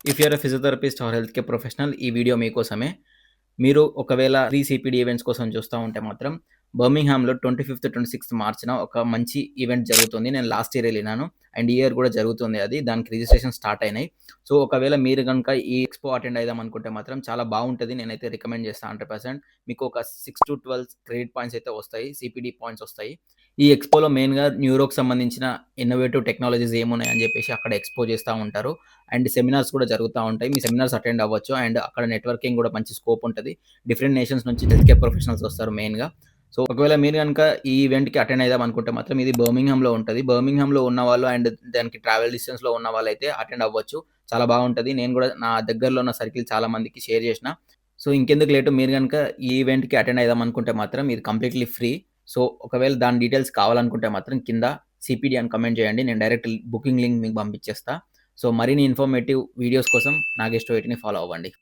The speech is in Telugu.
If you are a physiotherapist or health care professional ఈ వీడియో మీకోసమే. మీరు ఒకవేళ ప్రీ సిపిడి ఈవెంట్స్ కోసం చూస్తా ఉంటే మాత్రం బర్మింగ్హామ్‌లో 25, 26 మార్చ్‌న ఒక మంచి ఈవెంట్ జరుగుతుంది. నేను లాస్ట్ ఇయర్ ఎళ్ళినాను. అండ్ ఈ ఇయర్ కూడా జరుగుతుంది అది. దానికి రిజిస్ట్రేషన్ స్టార్ట్ అయినాయి. సో, ఒకవేళ మీరు గనుక ఈ ఎక్స్‌పో అటెండ్ అయిదాం అనుకుంటే మాత్రం చాలా బావుంటది. నేనైతే రికమెండ్ చేస్తా 100%. మీకు ఒక 6-12 క్రెడిట్ పాయింట్స్ అయితే వస్తాయి. సిపిడి పాయింట్స్ వస్తాయి. ఈ ఎక్స్‌పోలో మెయిన్‌గా న్యూరోకి సంబంధించిన ఇన్నోవేటివ్ టెక్నాలజీస్ ఏమున్నాయని చెప్పేసి అక్కడ ఎక్స్‌పో చేస్తా ఉంటారు. అండ్ సెమినార్స్ కూడా జరుగుతా ఉంటాయి. మీ సెమినార్స్ అటెండ్ అవ్వచ్చు. అండ్ అక్కడ నెట్వర్కింగ్ కూడా మంచి స్కోప్ ఉంటది. డిఫరెంట్ నేషన్స్ నుంచి హెల్త్ కేర్ ప్రొఫెషనల్స్ వస్తారు మెయిన్‌గా. సో, ఒకవేళ మీరు గనుక ఈ ఈవెంట్‌కి అటెండ్ అయిదాం అనుకుంటే మాత్రం ఇది బర్మింగ్హామ్‌లో ఉంటది. బర్మింగ్హామ్‌లో ఉన్నవాళ్ళు అండ్ దానికి ట్రావెల్ డిస్టెన్స్‌లో ఉన్న వాళ్ళైతే అటెండ్ అవ్వచ్చు. చాలా బావుంటది. నేను కూడా నా దగ్గరలో ఉన్న సర్కిల్ చాలా మందికి షేర్ చేసిన. సో, ఇంకెందుకు లేటు మీరు గనుక ఈ ఈవెంట్‌కి అటెండ్ అయిదాం అనుకుంటే మాత్రం ఇది కంప్లీట్‌లీ ఫ్రీ. సో, ఒకవేళ దాని డీటెయిల్స్ కావాలనుకుంటే మాత్రం కింద సిపిడి అని కామెంట్ చేయండి. నేను డైరెక్ట్ బుకింగ్ లింక్ మీకు పంపించేస్తా. సో, మరిన్ని ఇన్ఫర్మేటివ్ వీడియోస్ కోసం నాగేష్ 280ని ఫాలో అవ్వండి.